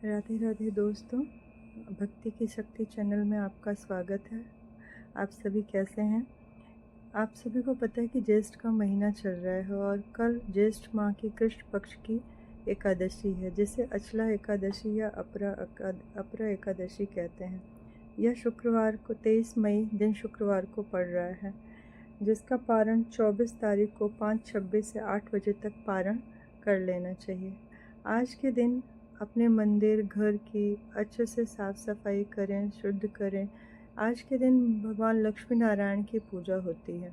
राधे राधे दोस्तों, भक्ति की शक्ति चैनल में आपका स्वागत है। आप सभी कैसे हैं? आप सभी को पता है कि ज्येष्ठ का महीना चल रहा है और कल ज्येष्ठ माह की कृष्ण पक्ष की एकादशी है, जिसे अचला एकादशी या अपरा एकादशी कहते हैं। यह शुक्रवार को 23 मई दिन शुक्रवार को पड़ रहा है, जिसका पारण 24 तारीख को 5:26 से 8 बजे तक पारण कर लेना चाहिए। आज के दिन अपने मंदिर घर की अच्छे से साफ़ सफाई करें, शुद्ध करें। आज के दिन भगवान लक्ष्मी नारायण की पूजा होती है।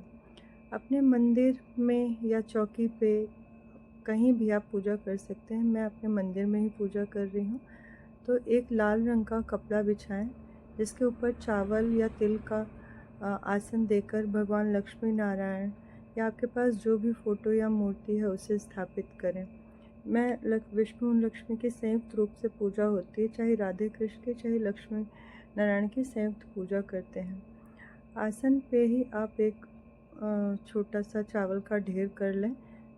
अपने मंदिर में या चौकी पे कहीं भी आप पूजा कर सकते हैं। मैं अपने मंदिर में ही पूजा कर रही हूँ। तो एक लाल रंग का कपड़ा बिछाएं, जिसके ऊपर चावल या तिल का आसन देकर भगवान लक्ष्मी नारायण या आपके पास जो भी फ़ोटो या मूर्ति है उसे स्थापित करें। विष्णु और लक्ष्मी की संयुक्त रूप से पूजा होती है, चाहे राधे कृष्ण की चाहे लक्ष्मी नारायण की संयुक्त पूजा करते हैं। आसन पे ही आप एक छोटा सा चावल का ढेर कर लें,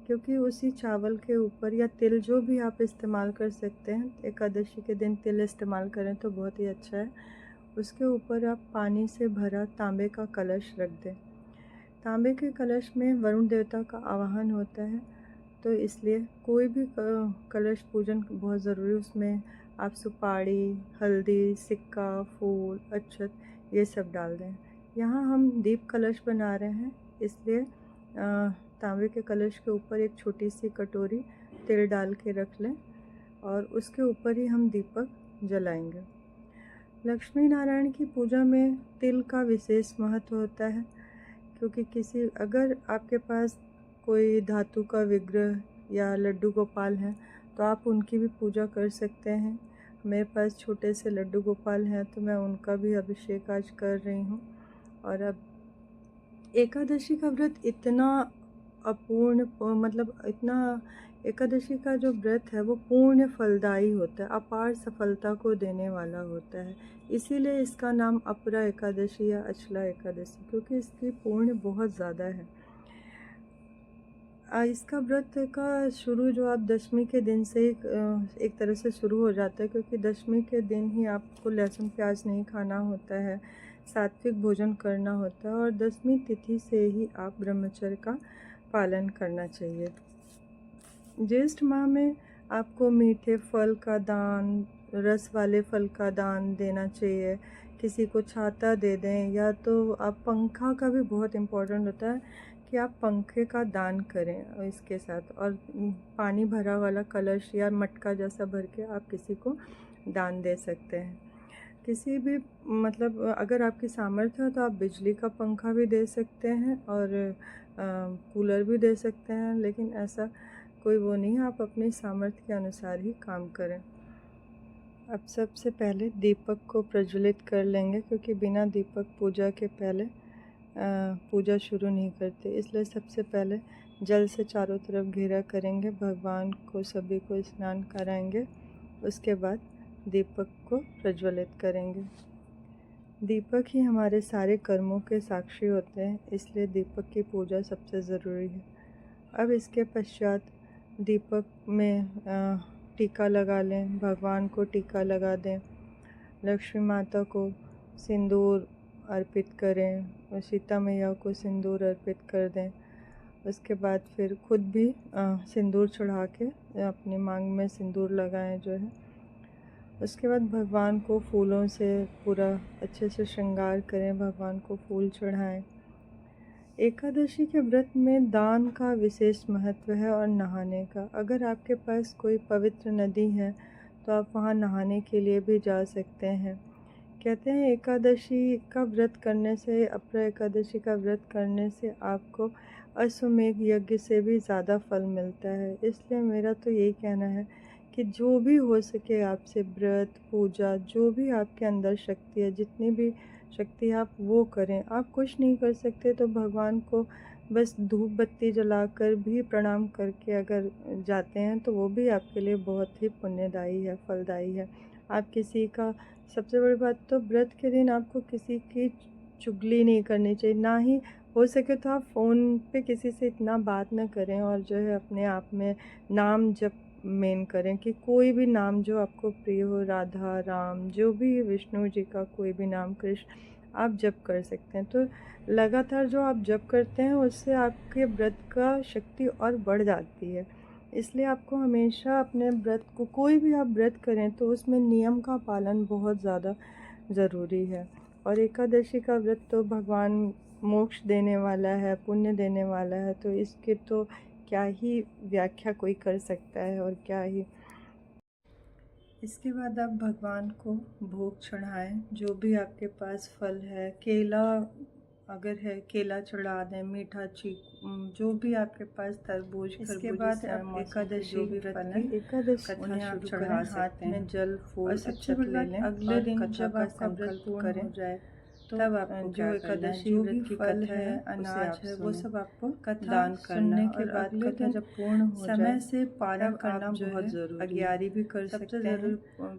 क्योंकि उसी चावल के ऊपर या तिल जो भी आप इस्तेमाल कर सकते हैं, एकादशी के दिन तिल इस्तेमाल करें तो बहुत ही अच्छा है। उसके ऊपर आप पानी से भरा तांबे का कलश रख दें। तांबे के कलश में वरुण देवता का आवाहन होता है, तो इसलिए कोई भी कलश पूजन बहुत ज़रूरी है। उसमें आप सुपारी, हल्दी, सिक्का, फूल, अक्षत ये सब डाल दें। यहाँ हम दीप कलश बना रहे हैं, इसलिए तांबे के कलश के ऊपर एक छोटी सी कटोरी तिल डाल के रख लें और उसके ऊपर ही हम दीपक जलाएंगे। लक्ष्मी नारायण की पूजा में तिल का विशेष महत्व होता है, क्योंकि अगर आपके पास कोई धातु का विग्रह या लड्डू गोपाल हैं तो आप उनकी भी पूजा कर सकते हैं। मेरे पास छोटे से लड्डू गोपाल हैं, तो मैं उनका भी अभिषेक आज कर रही हूँ। और अब एकादशी का व्रत इतना अपूर्ण, मतलब इतना, एकादशी का जो व्रत है वो पूर्ण फलदायी होता है, अपार सफलता को देने वाला होता है। इसीलिए इसका नाम अपरा एकादशी या अचला एकादशी, क्योंकि इसकी पुण्य बहुत ज़्यादा है। इसका व्रत का शुरू जो आप दशमी के दिन से एक तरह से शुरू हो जाता है, क्योंकि दशमी के दिन ही आपको लहसुन प्याज नहीं खाना होता है, सात्विक भोजन करना होता है और दशमी तिथि से ही आप ब्रह्मचर्य का पालन करना चाहिए। ज्येष्ठ माह में आपको मीठे फल का दान, रस वाले फल का दान देना चाहिए। किसी को छाता दे दें, या तो आप पंखा का भी बहुत इम्पोर्टेंट होता है कि आप पंखे का दान करें इसके साथ। और पानी भरा वाला कलश या मटका जैसा भर के आप किसी को दान दे सकते हैं। किसी भी, मतलब अगर आपकी सामर्थ्य हो तो आप बिजली का पंखा भी दे सकते हैं और कूलर भी दे सकते हैं, लेकिन ऐसा कोई वो नहीं है, आप अपनी सामर्थ्य के अनुसार ही काम करें। अब सबसे पहले दीपक को प्रज्वलित कर लेंगे, क्योंकि बिना दीपक पूजा के पहले पूजा शुरू नहीं करते। इसलिए सबसे पहले जल से चारों तरफ घेरा करेंगे, भगवान को सभी को स्नान कराएंगे, उसके बाद दीपक को प्रज्वलित करेंगे। दीपक ही हमारे सारे कर्मों के साक्षी होते हैं, इसलिए दीपक की पूजा सबसे ज़रूरी है। अब इसके पश्चात दीपक में टीका लगा लें, भगवान को टीका लगा दें, लक्ष्मी माता को सिंदूर अर्पित करें और सीता मैया को सिंदूर अर्पित कर दें। उसके बाद फिर खुद भी सिंदूर चढ़ा के अपनी मांग में सिंदूर लगाएं जो है। उसके बाद भगवान को फूलों से पूरा अच्छे से श्रृंगार करें, भगवान को फूल चढ़ाएं। एकादशी के व्रत में दान का विशेष महत्व है और नहाने का। अगर आपके पास कोई पवित्र नदी है तो आप वहाँ नहाने के लिए भी जा सकते हैं। कहते हैं एकादशी का व्रत करने से, अपरा एकादशी का व्रत करने से आपको अश्वमेध यज्ञ से भी ज़्यादा फल मिलता है। इसलिए मेरा तो यही कहना है कि जो भी हो सके आपसे व्रत, पूजा, जो भी आपके अंदर शक्ति है, जितनी भी शक्ति है आप वो करें। आप कुछ नहीं कर सकते तो भगवान को बस धूप बत्ती जलाकर भी प्रणाम करके अगर जाते हैं तो वो भी आपके लिए बहुत ही पुण्यदायी है, फलदायी है। आप किसी का, सबसे बड़ी बात तो व्रत के दिन आपको किसी की चुगली नहीं करनी चाहिए, ना ही हो सके तो आप फ़ोन पे किसी से इतना बात ना करें और जो है अपने आप में नाम जप मेन करें कि कोई भी नाम जो आपको प्रिय हो, राधा, राम, जो भी विष्णु जी का कोई भी नाम, कृष्ण, आप जप कर सकते हैं। तो लगातार जो आप जप करते हैं उससे आपके व्रत का शक्ति और बढ़ जाती है। इसलिए आपको हमेशा अपने व्रत को, कोई भी आप व्रत करें तो उसमें नियम का पालन बहुत ज़्यादा ज़रूरी है। और एकादशी का व्रत तो भगवान मोक्ष देने वाला है, पुण्य देने वाला है, तो इसके तो क्या ही व्याख्या कोई कर सकता है और क्या ही। इसके बाद आप भगवान को भोग चढ़ाएं, जो भी आपके पास फल है, केला अगर है केला चढ़ा दें, मीठा चीकू, जो भी आपके पास, तरबूज, इसके बाद आप एकादशी जो भी फल है, एकादशी उन्हें आप चढ़ा सकते हैं। हाथ में जल, फूल, और सबसे बड़ी बात, अगले दिन जब आपका व्रत पूर्ण हो जाए तो तब आपको जो एकादशी व्रत की फल है, अनाज है, वो सब आपको दान करने के बाद कथा जब पूर्ण हो जाए, समय से पारण करना बहुत ज़रूरी है। अग्यारी भी कर सकते हैं।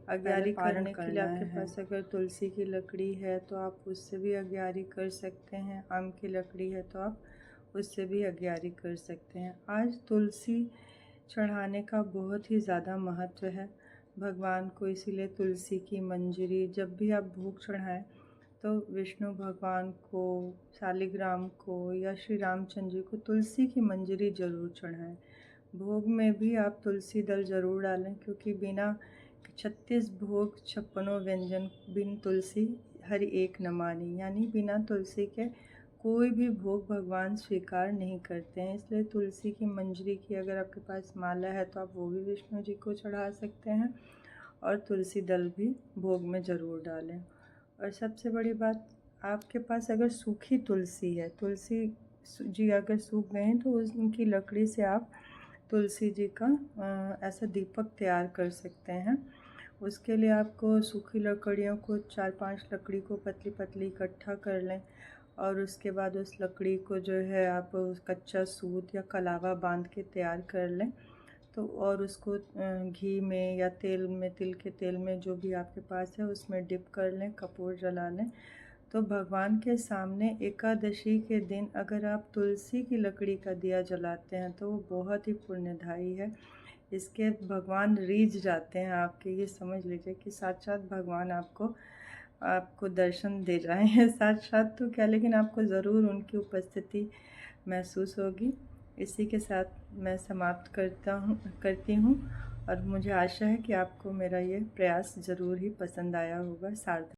अग्यारी करने के लिए आपके पास अगर तुलसी की लकड़ी है तो आप उससे भी अग्यारी कर सकते हैं। आम की लकड़ी है तो आप उससे भी अग्यारी कर सकते हैं। आज तुलसी चढ़ाने का बहुत ही ज़्यादा महत्व है भगवान को, इसीलिए तुलसी की मंजरी जब भी आप भोग चढ़ाएं तो विष्णु भगवान को, शालिग्राम को या श्री रामचंद्र जी को तुलसी की मंजरी ज़रूर चढ़ाएं। भोग में भी आप तुलसी दल ज़रूर डालें, क्योंकि बिना 36 भोग 56 व्यंजन बिन तुलसी हर एक न मानी, यानी बिना तुलसी के कोई भी भोग भगवान स्वीकार नहीं करते हैं। इसलिए तुलसी की मंजरी की अगर आपके पास माला है तो आप वो भी विष्णु जी को चढ़ा सकते हैं, और तुलसी दल भी भोग में ज़रूर डालें। और सबसे बड़ी बात, आपके पास अगर सूखी तुलसी है, तुलसी जी अगर सूख गए हैं तो उनकी लकड़ी से आप तुलसी जी का ऐसा दीपक तैयार कर सकते हैं। उसके लिए आपको सूखी लकड़ियों को 4-5 लकड़ी को पतली पतली इकट्ठा कर लें, और उसके बाद उस लकड़ी को जो है आप कच्चा सूत या कलावा बांध के तैयार कर लें। तो और उसको घी में या तेल में, तिल के तेल में, जो भी आपके पास है उसमें डिप कर लें, कपूर जला लें। तो भगवान के सामने एकादशी के दिन अगर आप तुलसी की लकड़ी का दिया जलाते हैं तो वो बहुत ही पुण्यदायी है। इसके भगवान रीझ जाते हैं आपके, ये समझ लीजिए कि साक्षात भगवान आपको दर्शन दे रहे हैं। साक्षात तो क्या, लेकिन आपको ज़रूर उनकी उपस्थिति महसूस होगी। इसी के साथ मैं समाप्त करती हूँ, और मुझे आशा है कि आपको मेरा ये प्रयास ज़रूर ही पसंद आया होगा। सार्थक।